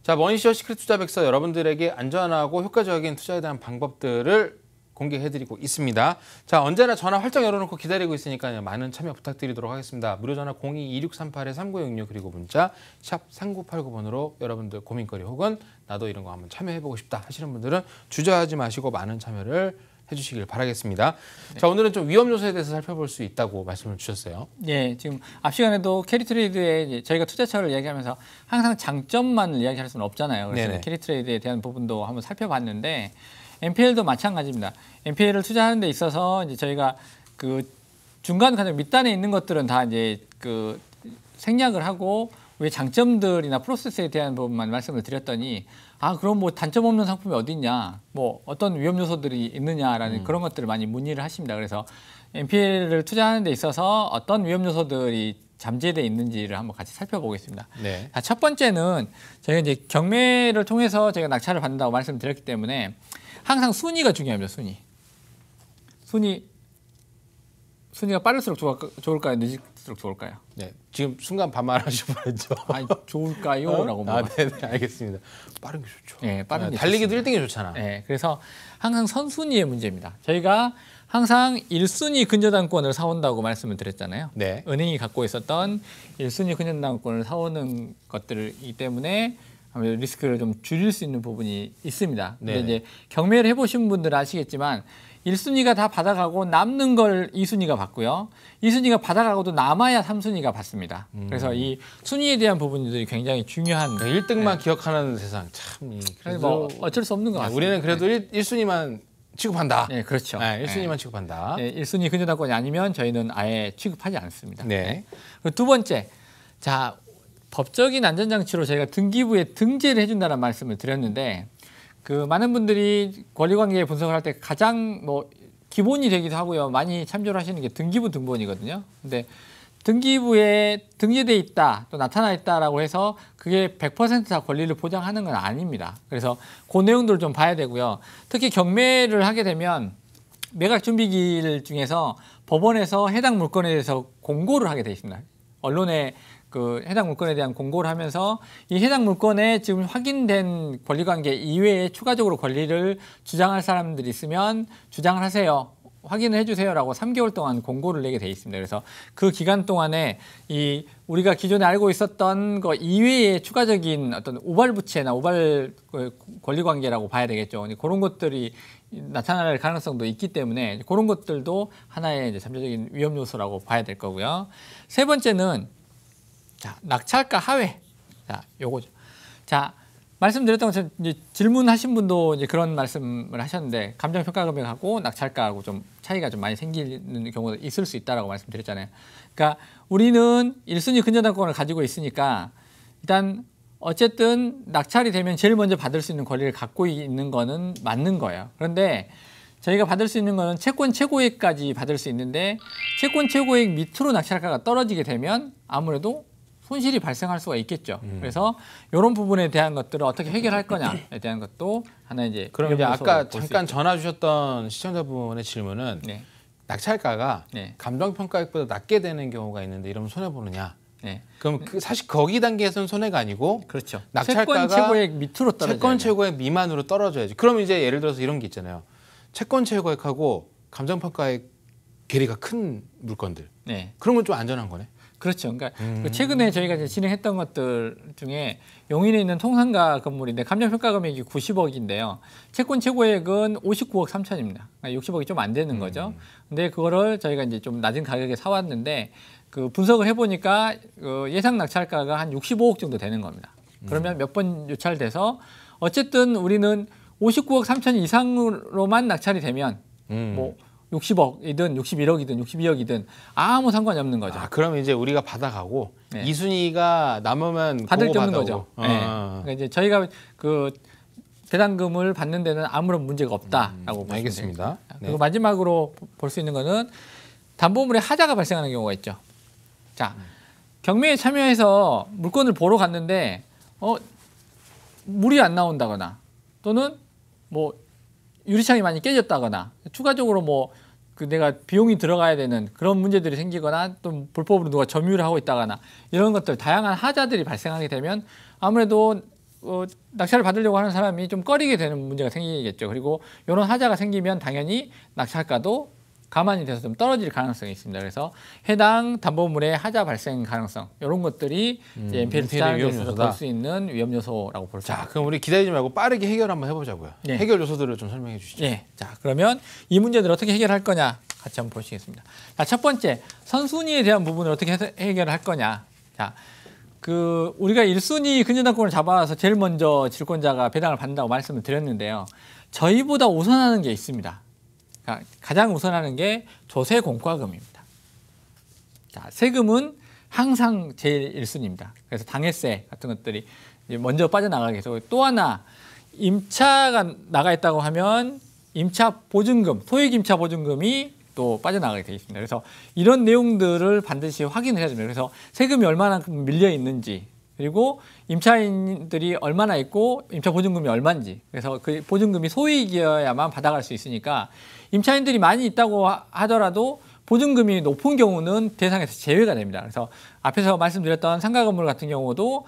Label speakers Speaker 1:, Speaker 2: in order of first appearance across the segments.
Speaker 1: 자, 머니쇼 시크릿 투자 백서 여러분들에게 안전하고 효과적인 투자에 대한 방법들을 공개해드리고 있습니다. 자, 언제나 전화 활짝 열어놓고 기다리고 있으니까요. 많은 참여 부탁드리도록 하겠습니다. 무료 전화 02-2638-3966 그리고 문자 샵 3989번으로 여러분들 고민거리 혹은 나도 이런 거 한번 참여해보고 싶다 하시는 분들은 주저하지 마시고 많은 참여를 해주시길 바라겠습니다. 네. 자, 오늘은 좀 위험 요소에 대해서 살펴볼 수 있다고 말씀을 주셨어요.
Speaker 2: 네, 지금 앞 시간에도 캐리트레이드에 저희가 투자처를 이야기하면서 항상 장점만 이야기할 수는 없잖아요. 그래서 네네. 캐리트레이드에 대한 부분도 한번 살펴봤는데 NPL도 마찬가지입니다. NPL을 투자하는 데 있어서 이제 저희가 그 중간 가장 밑단에 있는 것들은 다 이제 그 생략을 하고 왜 장점들이나 프로세스에 대한 부분만 말씀을 드렸더니 그럼 뭐 단점 없는 상품이 어디 있냐, 뭐 어떤 위험 요소들이 있느냐라는 그런 것들을 많이 문의를 하십니다. 그래서 NPL을 투자하는 데 있어서 어떤 위험 요소들이 잠재되어 있는지를 한번 같이 살펴보겠습니다. 네. 자, 첫 번째는 저희가 이제 경매를 통해서 저희가 낙찰을 받는다고 말씀드렸기 때문에 항상 순위가 중요합니다. 순위가 빠를수록 좋을까요? 늦을수록 좋을까요?
Speaker 1: 네, 지금 순간 반말하실 뻔했죠.
Speaker 2: 좋을까요? 라고
Speaker 1: 네, 알겠습니다. 빠른 게 좋죠.
Speaker 2: 네, 빠른 게
Speaker 1: 달리기도 1등이 좋잖아.
Speaker 2: 네, 그래서 항상 선순위의 문제입니다. 저희가 항상 1순위 근저당권을 사온다고 말씀을 드렸잖아요. 네. 은행이 갖고 있었던 1순위 근저당권을 사오는 것들이기 때문에 리스크를 좀 줄일 수 있는 부분이 있습니다. 근데 이제 경매를 해보신 분들은 아시겠지만 1순위가 다 받아가고 남는 걸 2순위가 받고요. 2순위가 받아가고도 남아야 3순위가 받습니다. 그래서 이 순위에 대한 부분들이 굉장히 중요한.
Speaker 1: 1등만 기억하는 세상 참.
Speaker 2: 그래서 뭐 어쩔 수 없는 것 같습니다.
Speaker 1: 우리는 그래도 1순위만 취급한다.
Speaker 2: 네, 그렇죠.
Speaker 1: 1순위만 취급한다.
Speaker 2: 네, 1순위 근저당권이 아니면 저희는 아예 취급하지 않습니다.
Speaker 1: 네.
Speaker 2: 그리고 두 번째, 자, 법적인 안전장치로 저희가 등기부에 등재를 해준다는 말씀을 드렸는데 그 많은 분들이 권리관계 분석을 할 때 가장 뭐 기본이 되기도 하고요. 많이 참조를 하시는 게 등기부 등본이거든요. 근데 등기부에 등재돼 있다, 또 나타나 있다라고 해서 그게 100% 다 권리를 보장하는 건 아닙니다. 그래서 그 내용들을 좀 봐야 되고요. 특히 경매를 하게 되면 매각 준비기일 중에서 법원에서 해당 물건에 대해서 공고를 하게 돼 있습니다. 언론에 그 해당 물건에 대한 공고를 하면서 이 해당 물건에 지금 확인된 권리관계 이외에 추가적으로 권리를 주장할 사람들이 있으면 주장을 하세요. 확인을 해주세요라고 3개월 동안 공고를 내게 돼 있습니다. 그래서 그 기간 동안에 이 우리가 기존에 알고 있었던 거 이외에 추가적인 어떤 우발부채나 우발 권리관계라고 봐야 되겠죠. 그런 것들이 나타날 가능성도 있기 때문에 그런 것들도 하나의 이제 잠재적인 위험 요소라고 봐야 될 거고요. 세 번째는 자, 낙찰가 하회. 자, 요거죠. 자, 말씀드렸던 것처럼 이제 질문하신 분도 이제 그런 말씀을 하셨는데 감정평가 금액하고 낙찰가하고 좀 차이가 좀 많이 생기는 경우도 있을 수 있다라고 말씀드렸잖아요. 그러니까 우리는 1순위 근저당권을 가지고 있으니까 일단 어쨌든 낙찰이 되면 제일 먼저 받을 수 있는 권리를 갖고 있는 거는 맞는 거예요. 그런데 저희가 받을 수 있는 거는 채권 최고액까지 받을 수 있는데 채권 최고액 밑으로 낙찰가가 떨어지게 되면 아무래도 손실이 발생할 수가 있겠죠. 그래서 이런 부분에 대한 것들을 어떻게 해결할 거냐에 대한 것도 하나 이제.
Speaker 1: 그럼 이제 아까 잠깐 전화 주셨던 시청자분의 질문은 낙찰가가 감정평가액보다 낮게 되는 경우가 있는데 이러면 손해 보느냐? 그럼 사실 거기 단계에서는 손해가 아니고,
Speaker 2: 그렇죠.
Speaker 1: 낙찰가가
Speaker 2: 채권 최고액 밑으로 떨어져야
Speaker 1: 채권 최고액 미만으로 떨어져야지. 그럼 이제 예를 들어서 이런 게 있잖아요. 채권 최고액하고 감정평가액 괴리가 큰 물건들. 그런 건 좀 안전한 거네.
Speaker 2: 그렇죠. 그러니까 최근에 저희가 이제 진행했던 것들 중에 용인에 있는 통상가 건물인데 감정평가 금액이 90억인데요. 채권 최고액은 59억 3천입니다. 그러니까 60억이 좀 안 되는 거죠. 근데 그거를 저희가 이제 좀 낮은 가격에 사왔는데 그 분석을 해보니까 그 예상 낙찰가가 한 65억 정도 되는 겁니다. 그러면 몇 번 유찰돼서 어쨌든 우리는 59억 3천 이상으로만 낙찰이 되면 뭐 60억이든 61억이든 62억이든 아무 상관이 없는 거죠.
Speaker 1: 그럼 이제 우리가 받아가고 2순위가 남으면
Speaker 2: 받을 게 없는 거죠. 그러니까 이제 저희가 그 배당금을 받는 데는 아무런 문제가 없다라고 보시면
Speaker 1: 알겠습니다.
Speaker 2: 그리고 마지막으로 볼 수 있는 거는 담보물에 하자가 발생하는 경우가 있죠. 자, 경매에 참여해서 물건을 보러 갔는데 물이 안 나온다거나 또는 뭐 유리창이 많이 깨졌다거나 추가적으로 뭐 그 내가 비용이 들어가야 되는 그런 문제들이 생기거나 또 불법으로 누가 점유를 하고 있다거나 이런 것들 다양한 하자들이 발생하게 되면 아무래도 낙찰을 받으려고 하는 사람이 좀 꺼리게 되는 문제가 생기겠죠. 그리고 이런 하자가 생기면 당연히 낙찰가도 가만히 돼서 좀 떨어질 가능성이 있습니다. 그래서 해당 담보물의 하자 발생 가능성 이런 것들이 이제 NPL 투자하는 데 있어서 볼 수 있는 위험 요소라고 볼 수 있습니다.
Speaker 1: 자, 그럼 우리 기다리지 말고 빠르게 해결 한번 해보자고요.
Speaker 2: 예.
Speaker 1: 해결 요소들을 좀 설명해 주시죠.
Speaker 2: 예. 자, 그러면 이 문제들 어떻게 해결할 거냐 같이 한번 보시겠습니다. 자, 첫 번째 선순위에 대한 부분을 어떻게 해결할 거냐. 자, 우리가 1순위 근저당권을 잡아서 제일 먼저 질권자가 배당을 받는다고 말씀을 드렸는데요. 저희보다 우선하는 게 있습니다. 가장 우선하는 게 조세 공과금입니다. 자, 세금은 항상 제일 1순위입니다. 그래서 당해세 같은 것들이 먼저 빠져나가게 해서 또 하나 임차가 나가 있다고 하면 임차 보증금, 소액 임차 보증금이 또 빠져나가게 되어 있습니다. 그래서 이런 내용들을 반드시 확인을 해야 됩니다. 그래서 세금이 얼마나 밀려 있는지 그리고 임차인들이 얼마나 있고 임차 보증금이 얼마인지 그래서 그 보증금이 소액이어야만 받아갈 수 있으니까 임차인들이 많이 있다고 하더라도 보증금이 높은 경우는 대상에서 제외가 됩니다. 그래서 앞에서 말씀드렸던 상가 건물 같은 경우도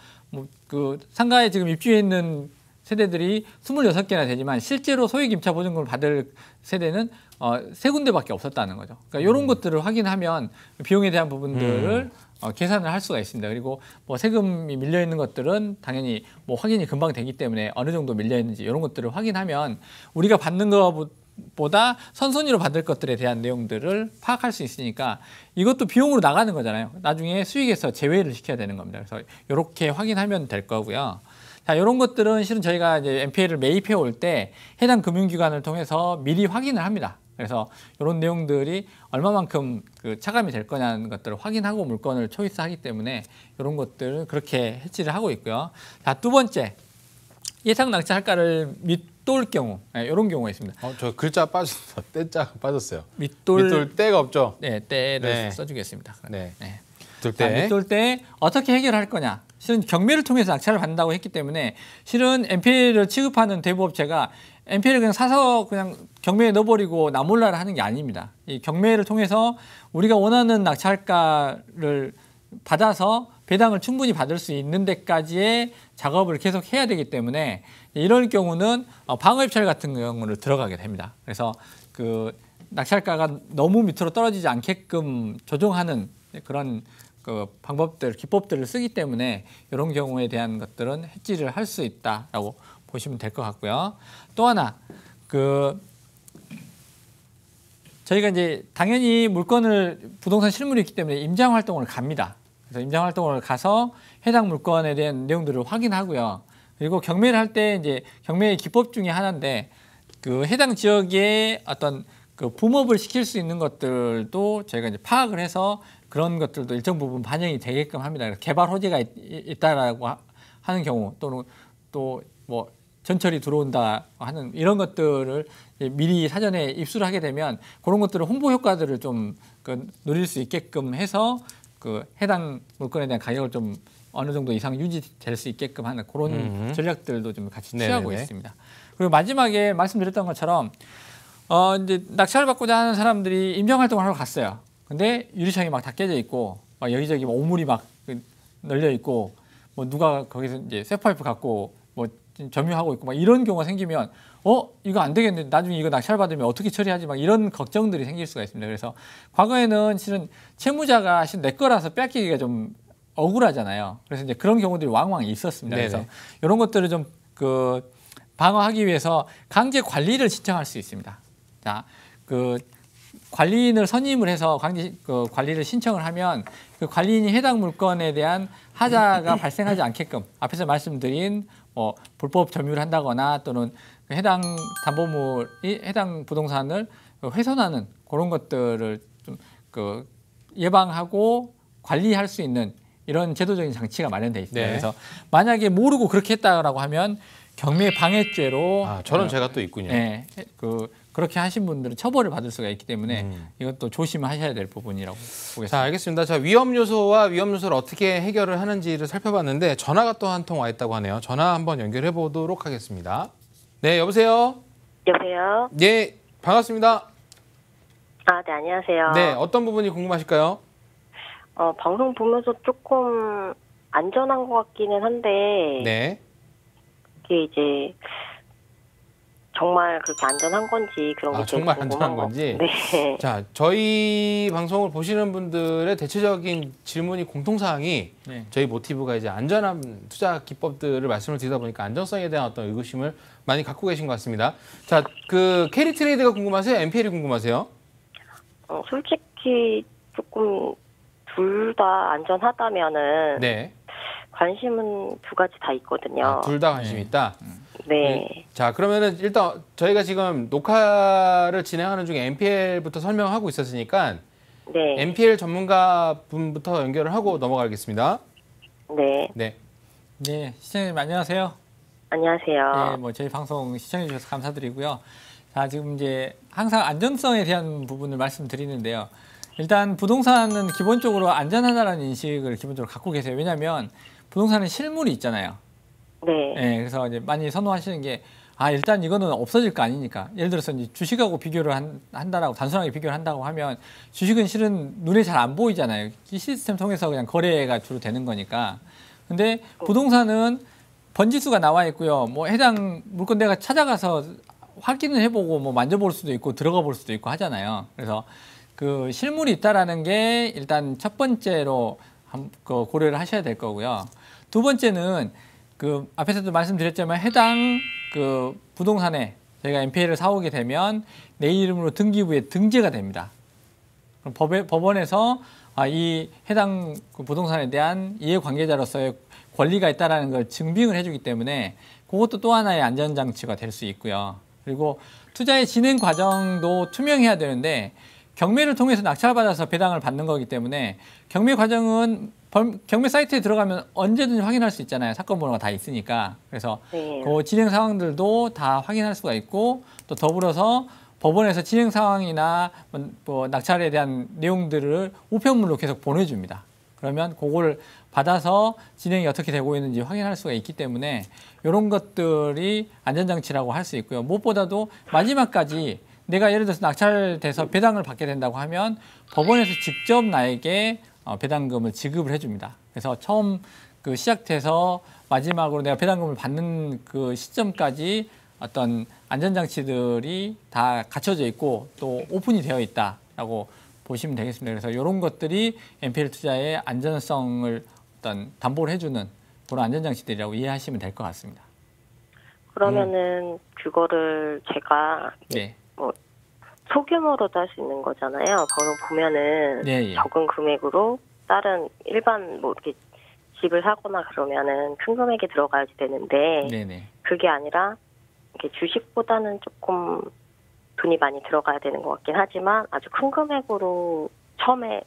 Speaker 2: 상가에 지금 입주해 있는 세대들이 26개나 되지만 실제로 소액 임차 보증금을 받을 세대는 3군데밖에 없었다는 거죠. 그러니까 이런 것들을 확인하면 비용에 대한 부분들을 계산을 할 수가 있습니다. 그리고 뭐 세금이 밀려 있는 것들은 당연히 뭐 확인이 금방 되기 때문에 어느 정도 밀려 있는지 이런 것들을 확인하면 우리가 받는 것보다 선순위로 받을 것들에 대한 내용들을 파악할 수 있으니까 이것도 비용으로 나가는 거잖아요. 나중에 수익에서 제외를 시켜야 되는 겁니다. 그래서 이렇게 확인하면 될 거고요. 자, 이런 것들은 실은 저희가 이제 NPL을 매입해 올 때 해당 금융기관을 통해서 미리 확인을 합니다. 그래서 이런 내용들이 얼마만큼 차감이 될 거냐는 것들을 확인하고 물건을 초이스하기 때문에 이런 것들을 그렇게 해치를 하고 있고요. 자, 두 번째 예상 낙찰 할가를 밑돌 경우 이런 경우가 있습니다.
Speaker 1: 저 글자 빠졌어. 때자가 빠졌어요.
Speaker 2: 밑돌
Speaker 1: 때가 없죠.
Speaker 2: 네, 때를
Speaker 1: 네.
Speaker 2: 써주겠습니다.
Speaker 1: 네.
Speaker 2: 네.
Speaker 1: 밑돌
Speaker 2: 밑돌 때 어떻게 해결할 거냐? 실은 경매를 통해서 낙찰을 받는다고 했기 때문에 실은 NPL을 취급하는 대부업체가 NPL을 그냥 사서 그냥 경매에 넣어버리고 나몰라라 하는 게 아닙니다. 이 경매를 통해서 우리가 원하는 낙찰가를 받아서 배당을 충분히 받을 수 있는 데까지의 작업을 계속 해야 되기 때문에 이럴 경우는 방어입찰 같은 경우를 들어가게 됩니다. 그래서 낙찰가가 너무 밑으로 떨어지지 않게끔 조정하는 그런 방법들, 기법들을 쓰기 때문에 이런 경우에 대한 것들은 해지를 할 수 있다라고 보시면 될 것 같고요. 또 하나 저희가 이제 당연히 물건을 부동산 실물이 있기 때문에 임장 활동을 갑니다. 그래서 임장 활동을 가서 해당 물건에 대한 내용들을 확인하고요. 그리고 경매를 할 때 이제 경매의 기법 중에 하나인데 해당 지역에 어떤 붐업을 시킬 수 있는 것들도 저희가 이제 파악을 해서 그런 것들도 일정 부분 반영이 되게끔 합니다. 개발 호재가 있다라고 하는 경우 또는 또 뭐 전철이 들어온다 하는 이런 것들을 미리 사전에 입수를 하게 되면 그런 것들을 홍보 효과들을 좀 누릴 수 있게끔 해서 해당 물건에 대한 가격을 좀 어느 정도 이상 유지될 수 있게끔 하는 그런 전략들도 좀 같이 취하고 있습니다. 그리고 마지막에 말씀드렸던 것처럼 이제 낙찰을 받고자 하는 사람들이 임장 활동을 하러 갔어요. 근데 유리창이 막 다 깨져 있고 막 여기저기 오물이 막 널려 있고 뭐 누가 거기서 이제 쇠파이프 갖고 뭐 점유하고 있고 막 이런 경우가 생기면 이거 안 되겠는데 나중에 이거 낙찰 받으면 어떻게 처리하지 막 이런 걱정들이 생길 수가 있습니다. 그래서 과거에는 실은 채무자가 실은 내 거라서 뺏기기가 좀 억울하잖아요. 그래서 이제 그런 경우들이 왕왕 있었습니다.
Speaker 1: 네네.
Speaker 2: 그래서 이런 것들을 좀 방어하기 위해서 강제 관리를 신청할 수 있습니다. 자, 관리인을 선임을 해서 관리를 신청을 하면 관리인이 해당 물건에 대한 하자가 발생하지 않게끔 앞에서 말씀드린 불법 점유를 한다거나 또는 해당 담보물이 해당 부동산을 훼손하는 그런 것들을 좀 예방하고 관리할 수 있는 이런 제도적인 장치가 마련되어 있습니다.
Speaker 1: 네.
Speaker 2: 그래서 만약에 모르고 그렇게 했다라고 하면 경매 방해죄로
Speaker 1: 저런 죄가 또 있군요.
Speaker 2: 네, 그렇게 하신 분들은 처벌을 받을 수가 있기 때문에 이것도 조심하셔야 될 부분이라고 보겠습니다.
Speaker 1: 자, 알겠습니다. 자, 위험 요소와 위험 요소를 어떻게 해결을 하는지를 살펴봤는데 전화가 또 한 통 와 있다고 하네요. 전화 한번 연결해 보도록 하겠습니다. 네, 여보세요?
Speaker 3: 여보세요?
Speaker 1: 네, 반갑습니다.
Speaker 3: 네, 안녕하세요.
Speaker 1: 네, 어떤 부분이 궁금하실까요?
Speaker 3: 방송 보면서 조금 안전한 것 같기는 한데,
Speaker 1: 네.
Speaker 3: 그게 이제 정말 그렇게 안전한 건지 그런 게 제일
Speaker 1: 정말
Speaker 3: 궁금한
Speaker 1: 안전한 건지.
Speaker 3: 네.
Speaker 1: 자, 저희 방송을 보시는 분들의 대체적인 질문이 공통사항이
Speaker 2: 네.
Speaker 1: 저희 모티브가 이제 안전한 투자 기법들을 말씀을 드리다 보니까 안전성에 대한 어떤 의구심을 많이 갖고 계신 것 같습니다. 자, 그 캐리 트레이드가 궁금하세요? MPL이 궁금하세요?
Speaker 3: 솔직히 조금 둘 다 안전하다면은
Speaker 1: 네.
Speaker 3: 관심은 두 가지 다 있거든요.
Speaker 1: 둘 다 관심이 있다.
Speaker 3: 네.
Speaker 1: 자, 그러면은 일단 저희가 지금 녹화를 진행하는 중에 MPL부터 설명하고 있었으니까
Speaker 3: 네.
Speaker 1: MPL 전문가 분부터 연결을 하고 넘어가겠습니다.
Speaker 3: 네.
Speaker 1: 네.
Speaker 2: 네, 시청자님 안녕하세요.
Speaker 3: 안녕하세요.
Speaker 2: 네, 뭐 저희 방송 시청해 주셔서 감사드리고요. 자, 지금 이제 항상 안전성에 대한 부분을 말씀드리는데요. 일단 부동산은 기본적으로 안전하다는 인식을 기본적으로 갖고 계세요. 왜냐하면 부동산은 실물이 있잖아요.
Speaker 3: 네.
Speaker 2: 네, 그래서 이제 많이 선호하시는 게 일단 이거는 없어질 거 아니니까. 예를 들어서 이제 주식하고 비교를 한다라고 단순하게 비교를 한다고 하면 주식은 실은 눈에 잘 안 보이잖아요. 이 시스템 통해서 그냥 거래가 주로 되는 거니까. 근데 부동산은 번지수가 나와 있고요. 뭐 해당 물건 내가 찾아가서 확인을 해보고 뭐 만져볼 수도 있고 들어가 볼 수도 있고 하잖아요. 그래서 그 실물이 있다라는 게 일단 첫 번째로 고려를 하셔야 될 거고요. 두 번째는 그 앞에서도 말씀드렸지만 해당 그 부동산에 저희가 MPL을 사오게 되면 내 이름으로 등기부에 등재가 됩니다. 그럼 법원에서 이 해당 그 부동산에 대한 이해관계자로서의 권리가 있다라는 걸 증빙을 해주기 때문에 그것도 또 하나의 안전장치가 될 수 있고요. 그리고 투자의 진행 과정도 투명해야 되는데 경매를 통해서 낙찰받아서 배당을 받는 거기 때문에 경매 과정은 경매 사이트에 들어가면 언제든지 확인할 수 있잖아요. 사건 번호가 다 있으니까. 그래서
Speaker 3: 네.
Speaker 2: 그 진행 상황들도 다 확인할 수가 있고 또 더불어서 법원에서 진행 상황이나 뭐 낙찰에 대한 내용들을 우편물로 계속 보내줍니다. 그러면 그걸 받아서 진행이 어떻게 되고 있는지 확인할 수가 있기 때문에 이런 것들이 안전장치라고 할 수 있고요. 무엇보다도 마지막까지 내가 예를 들어서 낙찰돼서 배당을 받게 된다고 하면 법원에서 직접 나에게 배당금을 지급을 해줍니다. 그래서 처음 그 시작돼서 마지막으로 내가 배당금을 받는 그 시점까지 어떤 안전장치들이 다 갖춰져 있고 또 오픈이 되어 있다라고 보시면 되겠습니다. 그래서 이런 것들이 NPL 투자의 안전성을 어떤 담보를 해주는 그런 안전장치들이라고 이해하시면 될 것 같습니다.
Speaker 3: 그러면은 그거를 제가
Speaker 2: 네.
Speaker 3: 뭐 소규모로도 할 수 있는 거잖아요. 번호 보면은
Speaker 2: 네, 예.
Speaker 3: 적은 금액으로 다른 일반 뭐 이렇게 집을 사거나 그러면은 큰 금액이 들어가야지 되는데
Speaker 2: 네네.
Speaker 3: 그게 아니라 이렇게 주식보다는 조금 돈이 많이 들어가야 되는 것 같긴 하지만 아주 큰 금액으로 처음에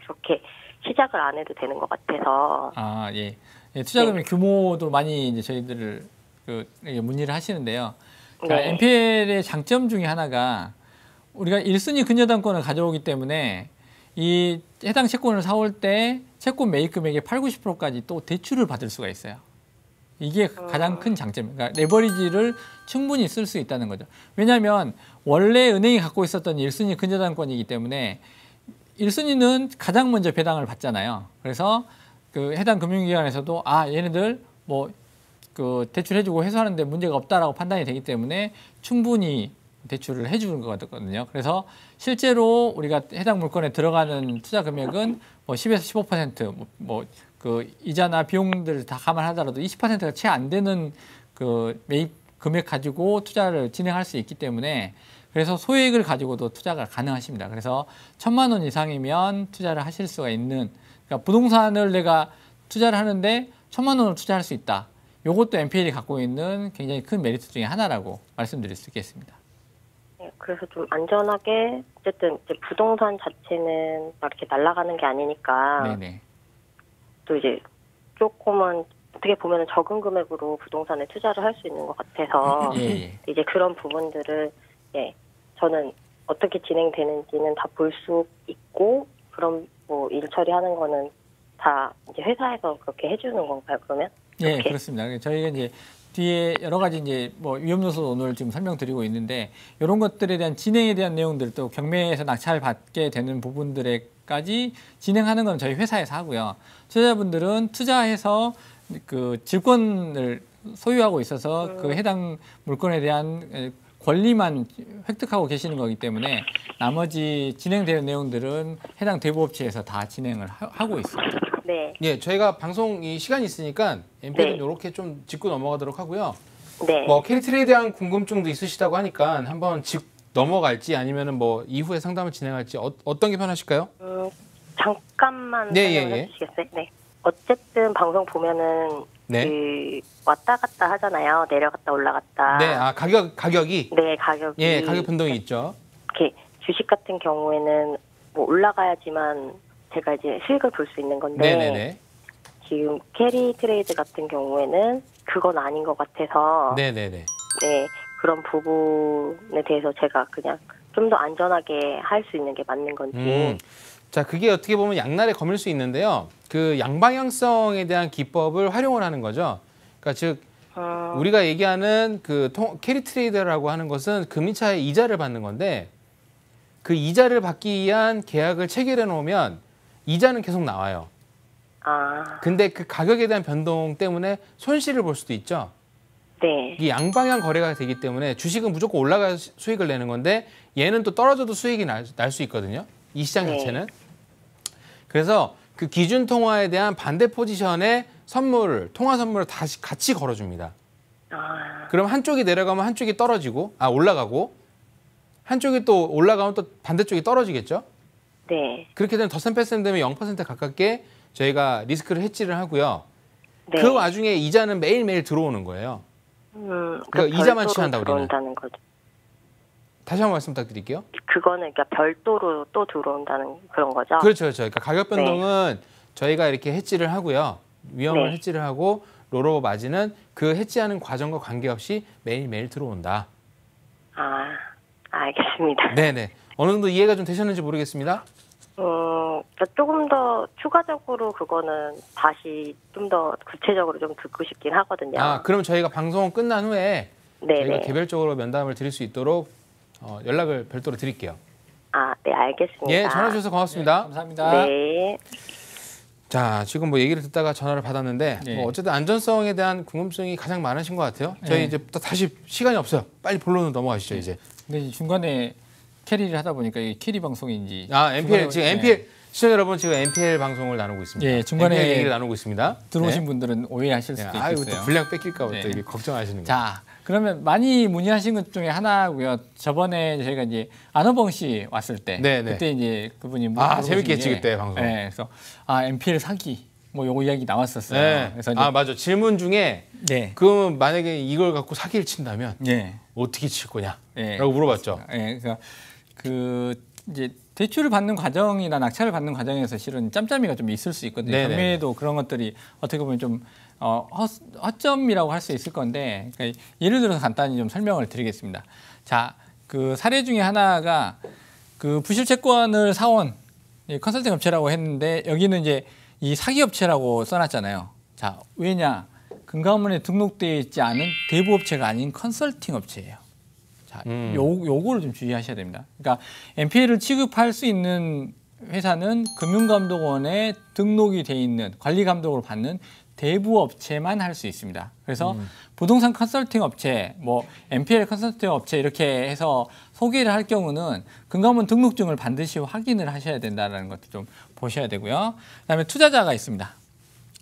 Speaker 3: 그렇게 시작을 안 해도 되는 것 같아서.
Speaker 2: 예. 예, 투자금의 규모도 많이 이제 저희들을 문의를 하시는데요.
Speaker 3: 네.
Speaker 2: NPL의 장점 중에 하나가 우리가 1순위 근저당권을 가져오기 때문에 이 해당 채권을 사올 때 채권 매입 금액의 80~90%까지 또 대출을 받을 수가 있어요. 이게 가장 큰 장점입니다. 그러니까 레버리지를 충분히 쓸 수 있다는 거죠. 왜냐하면 원래 은행이 갖고 있었던 1순위 근저당권이기 때문에 1순위는 가장 먼저 배당을 받잖아요. 그래서 그 해당 금융기관에서도 얘네들 뭐 그 대출해주고 회수하는데 문제가 없다라고 판단이 되기 때문에 충분히 대출을 해주는 거거든요. 그래서 실제로 우리가 해당 물건에 들어가는 투자 금액은 뭐 10에서 15% 그 이자나 비용들을 다 감안하더라도 20%가 채 안 되는 그 매입 금액 가지고 투자를 진행할 수 있기 때문에 그래서 소액을 가지고도 투자가 가능하십니다. 그래서 1,000만 원 이상이면 투자를 하실 수가 있는, 그러니까 부동산을 내가 투자를 하는데 1,000만 원을 투자할 수 있다. 이것도 NPL이 갖고 있는 굉장히 큰 메리트 중에 하나라고 말씀드릴 수 있겠습니다.
Speaker 3: 네, 그래서 좀 안전하게 어쨌든 이제 부동산 자체는 막 이렇게 날아가는 게 아니니까
Speaker 2: 네네.
Speaker 3: 또 이제 조금은 어떻게 보면 적은 금액으로 부동산에 투자를 할 수 있는 것 같아서
Speaker 2: 예.
Speaker 3: 이제 그런 부분들을 저는 어떻게 진행되는지는 다 볼 수 있고 그럼 뭐 일 처리하는 거는 다 이제 회사에서 그렇게 해주는 건가요? 그러면?
Speaker 2: 예,
Speaker 3: 이렇게?
Speaker 2: 그렇습니다. 저희가 이제 뒤에 여러 가지 이제 뭐 위험 요소 오늘 지금 설명드리고 있는데 이런 것들에 대한 진행에 대한 내용들 또 경매에서 낙찰 받게 되는 부분들에까지 진행하는 건 저희 회사에서 하고요. 투자자분들은 투자해서 그 질권을 소유하고 있어서 그 해당 물건에 대한 권리만 획득하고 계시는 거기 때문에 나머지 진행되는 내용들은 해당 대부업체에서 다 진행을 하고 있습니다.
Speaker 3: 네.
Speaker 1: 예, 저희가 방송 이 시간이 있으니까 MPL은
Speaker 3: 네.
Speaker 1: 이렇게 좀 짚고 넘어가도록 하고요.
Speaker 3: 네.
Speaker 1: 뭐 캐리트레이에 대한 궁금증도 있으시다고 하니까 한번 짚 넘어갈지 아니면은 뭐 이후에 상담을 진행할지 어떤 게 편하실까요?
Speaker 3: 잠깐만
Speaker 1: 네,
Speaker 3: 설명을
Speaker 1: 예, 예.
Speaker 3: 해주시겠어요? 네. 어쨌든 방송 보면은
Speaker 1: 네.
Speaker 3: 그 왔다 갔다 하잖아요. 내려갔다 올라갔다.
Speaker 1: 네, 아 가격이
Speaker 3: 네, 가격이
Speaker 1: 예, 가격 변동이 있죠.
Speaker 3: 이렇게 주식 같은 경우에는 뭐 올라가야지만 제가 이제 수익을 볼 수 있는 건데
Speaker 1: 네, 네,
Speaker 3: 지금 캐리 트레이드 같은 경우에는 그건 아닌 것 같아서
Speaker 1: 네, 네, 네.
Speaker 3: 네, 그런 부분에 대해서 제가 그냥 좀 더 안전하게 할 수 있는 게 맞는 건지.
Speaker 1: 자, 그게 어떻게 보면 양날의 검일 수 있는데요. 그 양방향성에 대한 기법을 활용을 하는 거죠. 그러니까 즉 우리가 얘기하는 그 캐리 트레이더라고 하는 것은 금리차의 이자를 받는 건데 그 이자를 받기 위한 계약을 체결해 놓으면 이자는 계속 나와요.
Speaker 3: 아,
Speaker 1: 근데 그 가격에 대한 변동 때문에 손실을 볼 수도 있죠.
Speaker 3: 네,
Speaker 1: 이게 양방향 거래가 되기 때문에 주식은 무조건 올라가야 수익을 내는 건데 얘는 또 떨어져도 수익이 날 수 있거든요. 이 시장
Speaker 3: 네.
Speaker 1: 자체는. 그래서 그 기준 통화에 대한 반대 포지션의 통화 선물을 다시 같이 걸어줍니다.
Speaker 3: 아,
Speaker 1: 그럼 한쪽이 내려가면 한쪽이 올라가고 한쪽이 또 올라가면 또 반대쪽이 떨어지겠죠.
Speaker 3: 네,
Speaker 1: 그렇게 되면 덧셈 뺄셈 되면 0% 가깝게 저희가 리스크를 해지를 하고요.
Speaker 3: 네.
Speaker 1: 그 와중에 이자는 매일매일 들어오는 거예요. 그러니까 이자만
Speaker 3: 별도로
Speaker 1: 취한다, 우리는.
Speaker 3: 들어온다는 거죠.
Speaker 1: 다시 한번 말씀 부탁드릴게요.
Speaker 3: 그거는 그러니까 별도로 또 들어온다는 그런 거죠.
Speaker 1: 그렇죠, 그렇죠. 그러니까 가격 변동은 저희가 이렇게 해지를 하고요. 위험을
Speaker 3: 네.
Speaker 1: 해지를 하고 롤오버 마진은 그 해지하는 과정과 관계없이 매일매일 들어온다.
Speaker 3: 아, 알겠습니다.
Speaker 1: 네네. 어느 정도 이해가 좀 되셨는지 모르겠습니다.
Speaker 3: 그러니까 조금 더 추가적으로 그거는 다시 좀 더 구체적으로 좀 듣고 싶긴 하거든요.
Speaker 1: 아, 그럼 저희가 방송 끝난 후에 저희가
Speaker 3: 네네.
Speaker 1: 개별적으로 면담을 드릴 수 있도록 연락을 별도로 드릴게요.
Speaker 3: 아, 네, 알겠습니다.
Speaker 1: 예, 전화 주셔서 고맙습니다.
Speaker 2: 감사합니다.
Speaker 3: 네.
Speaker 1: 자, 지금 뭐 얘기를 듣다가 전화를 받았는데
Speaker 2: 네.
Speaker 1: 뭐 어쨌든 안전성에 대한 궁금증이 가장 많으신 것 같아요. 저희
Speaker 2: 네.
Speaker 1: 이제 또 다시 시간이 없어요. 빨리 본론으로 넘어가시죠, 이제.
Speaker 2: 근데 중간에 캐리를 하다 보니까 이게 캐리 방송인지
Speaker 1: 아, MPL
Speaker 2: 중간에-
Speaker 1: 지금
Speaker 2: 네.
Speaker 1: MPL 시청자 여러분 지금 MPL 방송을 나누고 있습니다.
Speaker 2: 예, 중간에
Speaker 1: MPL 얘기를 나누고 있습니다.
Speaker 2: 들어오신
Speaker 1: 네.
Speaker 2: 분들은 오해하실
Speaker 1: 네.
Speaker 2: 수도
Speaker 1: 아유, 또
Speaker 2: 있겠어요.
Speaker 1: 분량 뺏길까 봐 또
Speaker 2: 네.
Speaker 1: 이게 걱정하시는 거예요.
Speaker 2: 자, 그러면 많이 문의하신 것 중에 하나고요. 저번에 저희가 이제 안호봉 씨 왔을 때
Speaker 1: 네, 네.
Speaker 2: 그때 이제 그분이
Speaker 1: 재밌게 했지, 그때 방송.
Speaker 2: 네, 그래서 MPL 사기 뭐 요거 이야기 나왔었어요.
Speaker 1: 네.
Speaker 2: 그래서 이제,
Speaker 1: 아, 맞아. 질문 중에
Speaker 2: 네,
Speaker 1: 그러면 만약에 이걸 갖고 사기를 친다면
Speaker 2: 네,
Speaker 1: 어떻게 칠 거냐?
Speaker 2: 네.
Speaker 1: 라고 물어봤죠.
Speaker 2: 네, 그래서 그 이제 대출을 받는 과정이나 낙찰을 받는 과정에서 실은 짬짬이가 좀 있을 수 있거든요.
Speaker 1: 네네.
Speaker 2: 경매에도 그런 것들이 어떻게 보면 좀 허점이라고 할 수 있을 건데, 그러니까 예를 들어서 간단히 좀 설명을 드리겠습니다. 자, 그 사례 중에 하나가 그 부실 채권을 사온 이 컨설팅 업체라고 했는데 여기는 이제 이 사기 업체라고 써놨잖아요. 자, 왜냐? 금감원에 등록되어 있지 않은 대부업체가 아닌 컨설팅 업체예요. 자, 요거를 좀 주의하셔야 됩니다. 그러니까 NPL을 취급할 수 있는 회사는 금융감독원에 등록이 돼 있는 관리 감독을 받는 대부업체만 할 수 있습니다. 그래서 부동산 컨설팅 업체, 뭐 NPL 컨설팅 업체 이렇게 해서 소개를 할 경우는 금감원 등록증을 반드시 확인을 하셔야 된다는 것도 좀 보셔야 되고요. 그다음에 투자자가 있습니다.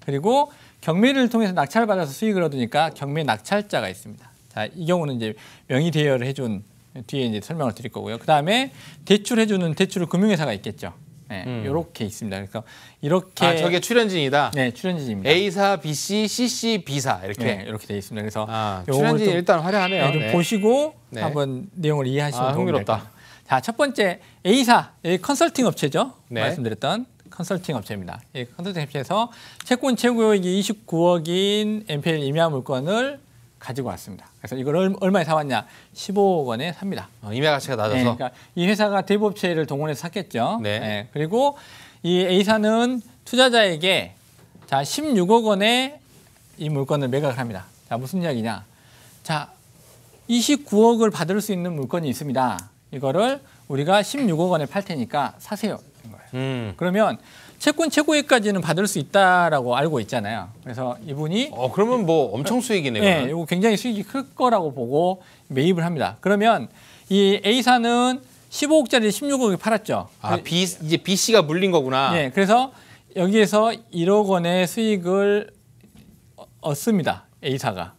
Speaker 2: 그리고 경매를 통해서 낙찰을 받아서 수익을 얻으니까 경매 낙찰자가 있습니다. 자, 이 경우는 이제 명의 대여를 해준 뒤에 이제 설명을 드릴 거고요. 그 다음에 대출해주는 대출 금융회사가 있겠죠. 네, 이렇게 있습니다. 그래서 이렇게
Speaker 1: 아, 저게 출연진이다.
Speaker 2: 네, 출연진입니다.
Speaker 1: A사, B씨, C씨, B사 이렇게.
Speaker 2: 네, 이렇게 되어 있습니다. 그래서 요걸
Speaker 1: 출연진이
Speaker 2: 좀,
Speaker 1: 일단 화려하네요.
Speaker 2: 네, 좀
Speaker 1: 네.
Speaker 2: 보시고
Speaker 1: 네.
Speaker 2: 한번 내용을 이해하시면 도움이 될
Speaker 1: 흥미롭다.
Speaker 2: 거예요. 자, 첫 번째 A사, 컨설팅 업체죠.
Speaker 1: 네.
Speaker 2: 말씀드렸던 컨설팅 업체입니다. 이 컨설팅 업체에서 채권 최고액이 29억인 NPL 임야 물건을 가지고 왔습니다. 그래서 이걸 얼마에 사왔냐? 15억 원에 삽니다.
Speaker 1: 임야 가치가 낮아서.
Speaker 2: 네, 그러니까 이 회사가 대부업체를 동원해서 샀겠죠.
Speaker 1: 네.
Speaker 2: 그리고 이 A사는 투자자에게 자 16억 원에 이 물건을 매각을 합니다. 자, 무슨 이야기냐? 자, 29억을 받을 수 있는 물건이 있습니다. 이거를 우리가 16억 원에 팔 테니까 사세요. 인 거예요. 거예요. 그러면 채권 최고액까지는 받을 수 있다라고 알고 있잖아요. 그래서 이분이
Speaker 1: 그러면 뭐 엄청 수익이네요.
Speaker 2: 네, 이거 굉장히 수익이 클 거라고 보고 매입을 합니다. 그러면 이 A사는 15억짜리 16억에 팔았죠.
Speaker 1: 이제 B 씨가 물린 거구나.
Speaker 2: 네, 그래서 여기에서 1억 원의 수익을 얻습니다. A사가.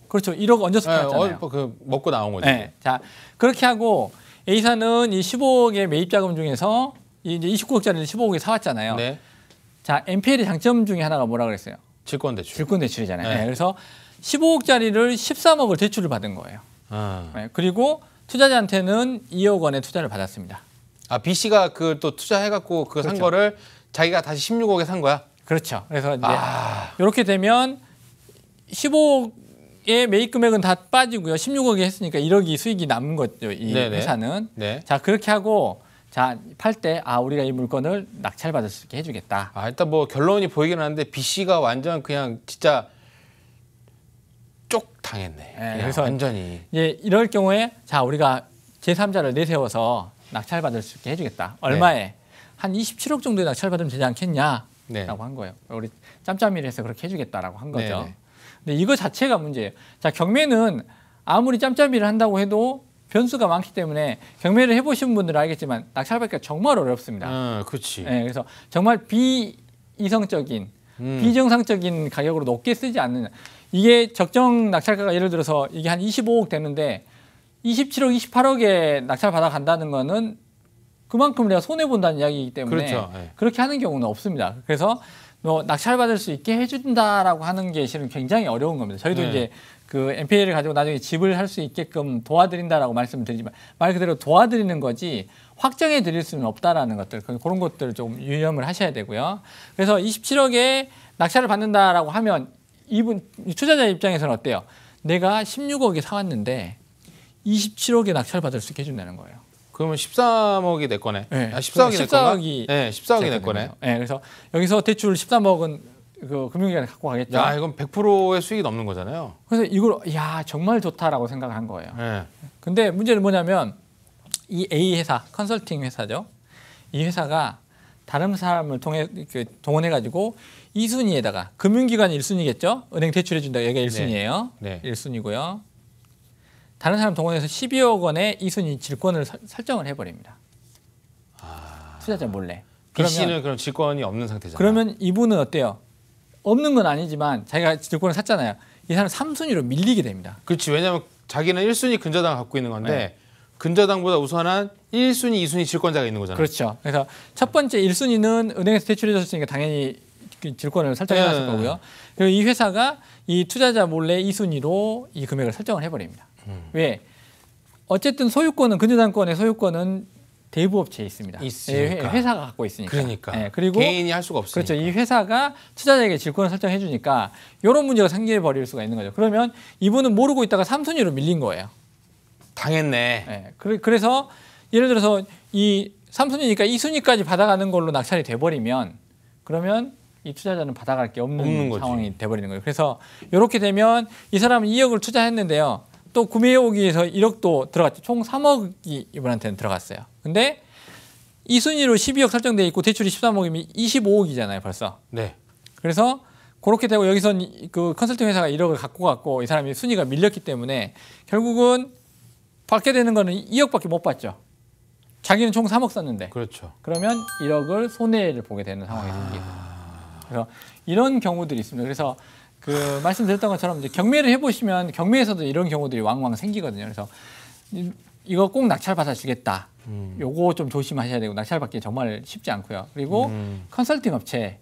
Speaker 2: 그렇죠. 1억 얹어서 팔았잖아요.
Speaker 1: 먹고 나온 거죠.
Speaker 2: 네, 자 그렇게 하고 A사는 이 15억의 매입 자금 중에서 이제 29억짜리를 15억에 사왔잖아요.
Speaker 1: 네.
Speaker 2: 자 NPL의 장점 중에 하나가 뭐라 그랬어요?
Speaker 1: 질권 대출.
Speaker 2: 질권 대출이잖아요.
Speaker 1: 네.
Speaker 2: 네, 그래서 15억짜리를 13억을 대출을 받은 거예요. 네, 그리고 투자자한테는 2억 원의 투자를 받았습니다.
Speaker 1: B 씨가 그 또 투자해갖고 그 산
Speaker 2: 그렇죠.
Speaker 1: 거를 자기가 다시 16억에 산 거야.
Speaker 2: 그렇죠. 그래서 이제 이렇게 되면 15억의 매입 금액은 다 빠지고요. 16억에 했으니까 1억이 수익이 남은 거죠. 이
Speaker 1: 네네.
Speaker 2: 회사는.
Speaker 1: 네.
Speaker 2: 자 그렇게 하고 자 팔 때 우리가 이 물건을 낙찰받을 수 있게 해주겠다.
Speaker 1: 일단 뭐 결론이 보이긴 하는데 B 씨가 완전 그냥 진짜 쪽 당했네. 그냥
Speaker 2: 그래서
Speaker 1: 완전히.
Speaker 2: 이럴 경우에 자 우리가 제3자를 내세워서 낙찰받을 수 있게 해주겠다. 얼마에? 한 27억 정도에 낙찰받으면 되지 않겠냐라고
Speaker 1: 네.
Speaker 2: 한 거예요. 우리 짬짬이를 해서 그렇게 해주겠다라고 한 거죠.
Speaker 1: 네네.
Speaker 2: 근데 이거 자체가 문제예요. 자 경매는 아무리 짬짬이를 한다고 해도 변수가 많기 때문에 경매를 해보신 분들은 알겠지만 낙찰받기가 정말 어렵습니다.
Speaker 1: 그렇지.
Speaker 2: 네, 그래서 정말 비이성적인, 비정상적인 가격으로 높게 쓰지 않는 이게 적정 낙찰가가 예를 들어서 이게 한 25억 되는데 27억, 28억에 낙찰 받아 간다는 거는 그만큼 우리가 손해 본다는 이야기이기 때문에
Speaker 1: 그렇죠. 네.
Speaker 2: 그렇게 하는 경우는 없습니다. 그래서 낙찰 받을 수 있게 해준다라고 하는 게 실은 굉장히 어려운 겁니다. 저희도
Speaker 1: 네.
Speaker 2: 이제 그 NPL을 가지고 나중에 집을 할 수 있게끔 도와드린다라고 말씀을 드리지만 말 그대로 도와드리는 거지 확정해 드릴 수는 없다라는 것들 그런 것들을 좀 유념을 하셔야 되고요. 그래서 27억에 낙찰을 받는다라고 하면 이분 투자자 입장에서는 어때요? 내가 16억에 사왔는데 27억에 낙찰 받을 수 있게 해준다는 거예요.
Speaker 1: 그러면 13억이 내 거네.
Speaker 2: 네.
Speaker 1: 14억이 내 거네.
Speaker 2: 14억이
Speaker 1: 네, 14억이 내 거네.
Speaker 2: 네, 그래서 여기서 대출 13억은 그 금융기관에 갖고 가겠죠.
Speaker 1: 야, 이건 100%의 수익이 넘는 거잖아요.
Speaker 2: 그래서 이걸 정말 좋다라고 생각을 한 거예요.
Speaker 1: 네.
Speaker 2: 근데 문제는 뭐냐면 이 A 회사, 컨설팅 회사죠. 이 회사가 다른 사람을 동원해 가지고 2순위에다가 금융기관이 1순위겠죠. 은행 대출해 준다. 여기가 1순위예요.
Speaker 1: 네.
Speaker 2: 1순위고요. 다른 사람 동원해서 12억 원의 2순위 질권을 설정을 해버립니다. 투자자 몰래.
Speaker 1: B 씨는 그럼 질권이 없는 상태잖아요.
Speaker 2: 그러면 이분은 어때요? 없는 건 아니지만 자기가 질권을 샀잖아요. 이 사람 3순위로 밀리게 됩니다.
Speaker 1: 그렇지. 왜냐하면 자기는 1순위 근저당을 갖고 있는 건데
Speaker 2: 네.
Speaker 1: 근저당보다 우선한 1순위, 2순위 질권자가 있는 거잖아요.
Speaker 2: 그렇죠. 그래서 첫 번째 1순위는 은행에서 대출해 줬으니까 당연히 그 질권을 설정해 놨을 거고요. 그리고 이 회사가 이 투자자 몰래 2순위로 이 금액을 설정을 해버립니다. 왜? 어쨌든 소유권은 근저당권의 소유권은 대부업체에 있습니다.
Speaker 1: 있으니까.
Speaker 2: 회사가 갖고 있으니까.
Speaker 1: 그러니까.
Speaker 2: 네, 그리고
Speaker 1: 개인이 할 수가 없으니까.
Speaker 2: 그렇죠. 이 회사가 투자자에게 질권을 설정해 주니까 이런 문제가 생겨 버릴 수가 있는 거죠. 그러면 이분은 모르고 있다가 3순위로 밀린 거예요.
Speaker 1: 당했네.
Speaker 2: 네, 그래서 예를 들어서 이 3순위니까 2순위까지 받아가는 걸로 낙찰이 돼버리면 그러면 이 투자자는 받아갈 게 없는 상황이 돼버리는 거예요. 그래서 이렇게 되면 이 사람은 2억을 투자했는데요. 또 구매해오기 위해서 1억도 들어갔죠. 총 3억이 이분한테는 들어갔어요. 근데 2순위로 12억 설정돼 있고 대출이 13억이면 25억이잖아요, 벌써.
Speaker 1: 네.
Speaker 2: 그래서 그렇게 되고 여기선 그 컨설팅 회사가 1억을 갖고 갔고 이 사람이 순위가 밀렸기 때문에 결국은 받게 되는 거는 2억밖에 못 받죠. 자기는 총 3억 썼는데.
Speaker 1: 그렇죠.
Speaker 2: 그러면 1억을 손해를 보게 되는 상황이 생기고. 그래서 이런 경우들이 있습니다. 그래서 그 말씀드렸던 것처럼 이제 경매를 해보시면 경매에서도 이런 경우들이 왕왕 생기거든요. 그래서 이거 꼭 낙찰 받아주겠다. 요거 좀 조심하셔야 되고 낙찰 받기 정말 쉽지 않고요. 그리고 컨설팅 업체,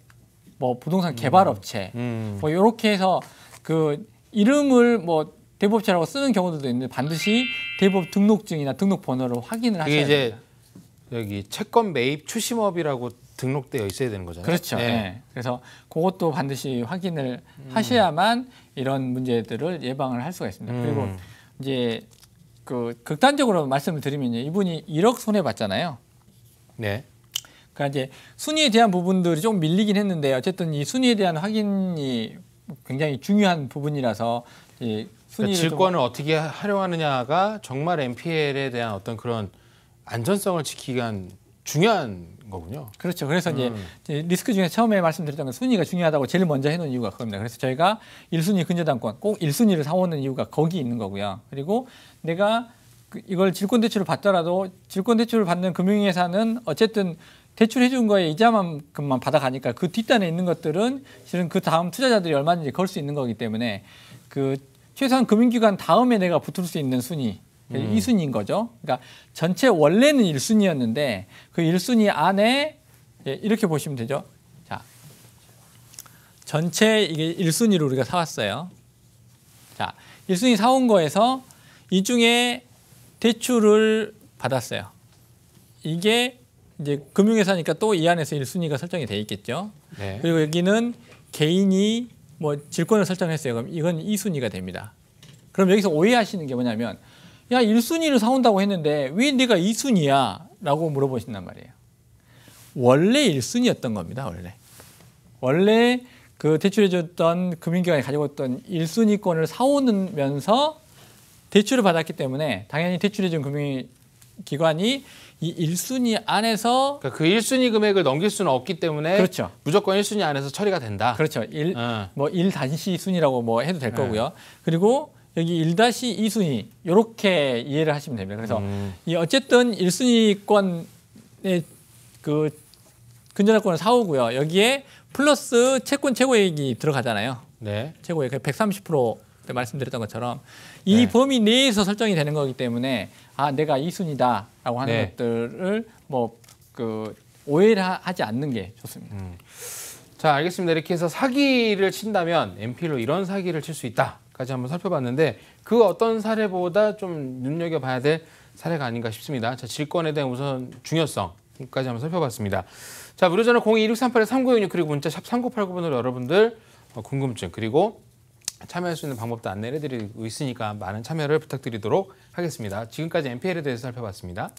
Speaker 2: 뭐 부동산 개발 업체, 뭐 이렇게 해서 그 이름을 뭐 대부업체라고 쓰는 경우들도 있는데 반드시 대부업 등록증이나 등록 번호를 확인을 하셔야
Speaker 1: 이게
Speaker 2: 됩니다.
Speaker 1: 이제 여기 채권 매입 추심업이라고 등록되어 있어야 되는 거잖아요.
Speaker 2: 그렇죠.
Speaker 1: 네.
Speaker 2: 네. 그래서 그것도 반드시 확인을 하셔야만 이런 문제들을 예방을 할 수가 있습니다. 그리고 이제 그 극단적으로 말씀을 드리면요, 이분이 1억 손해 봤잖아요.
Speaker 1: 네.
Speaker 2: 그러니까 이제 순위에 대한 부분들이 좀 밀리긴 했는데 어쨌든 이 순위에 대한 확인이 굉장히 중요한 부분이라서 이
Speaker 1: 그러니까 질권을 어떻게 활용하느냐가 정말 NPL에 대한 어떤 그런 안전성을 지키기 위한 중요한 거군요.
Speaker 2: 그렇죠. 그래서 이제 리스크 중에 처음에 말씀드렸던 건 순위가 중요하다고 제일 먼저 해놓은 이유가 그겁니다. 그래서 저희가 1순위 근저당권 꼭 1순위를 사오는 이유가 거기 있는 거고요. 그리고 내가 이걸 질권대출을 받더라도 질권대출을 받는 금융회사는 어쨌든 대출해 준 거에 이자만큼만 받아가니까 그 뒷단에 있는 것들은 실은 그 다음 투자자들이 얼마든지 걸 수 있는 거기 때문에 그 최소한 금융기관 다음에 내가 붙을 수 있는 순위 2순위인 거죠. 그러니까 전체 원래는 1순위였는데 그 1순위 안에 이렇게 보시면 되죠. 자, 전체 이게 1순위로 우리가 사왔어요. 자, 1순위 사온 거에서 이 중에 대출을 받았어요. 이게 이제 금융회사니까 또 이 안에서 1순위가 설정이 돼 있겠죠.
Speaker 1: 네.
Speaker 2: 그리고 여기는 개인이 뭐 질권을 설정했어요. 그럼 이건 2순위가 됩니다. 그럼 여기서 오해하시는 게 뭐냐면 야 1순위를 사온다고 했는데 왜 네가 2순위야? 라고 물어보신단 말이에요. 원래 1순위였던 겁니다. 원래 그 대출해줬던 금융기관이 가지고 있던 1순위권을 사오면서 대출을 받았기 때문에 당연히 대출해준 금융기관이 이 1순위 안에서
Speaker 1: 그러니까 그 1순위 금액을 넘길 수는 없기 때문에
Speaker 2: 그렇죠.
Speaker 1: 무조건 1순위 안에서 처리가 된다.
Speaker 2: 그렇죠. 1-순위라고 뭐 해도 될 거고요. 그리고 여기 1-2순위 이렇게 이해를 하시면 됩니다. 그래서 이 어쨌든 1순위권의 그 근저당권을 사오고요. 여기에 플러스 채권 최고액이 들어가잖아요.
Speaker 1: 네.
Speaker 2: 최고액 130% 그때 말씀드렸던 것처럼 이
Speaker 1: 네.
Speaker 2: 범위 내에서 설정이 되는 거기 때문에 아 내가 2순위다라고 하는
Speaker 1: 네.
Speaker 2: 것들을 뭐 그 오해를 하지 않는 게 좋습니다.
Speaker 1: 자, 알겠습니다. 이렇게 해서 사기를 친다면 MP로 이런 사기를 칠 수 있다까지 한번 살펴봤는데 그 어떤 사례보다 좀 눈여겨봐야 될 사례가 아닌가 싶습니다. 자, 질권에 대한 우선 중요성까지 한번 살펴봤습니다. 자, 무료전화 02-2638-3966 그리고 문자 샵 3989번으로 여러분들 궁금증 그리고 참여할 수 있는 방법도 안내를 해드리고 있으니까 많은 참여를 부탁드리도록 하겠습니다. 지금까지 MPL에 대해서 살펴봤습니다.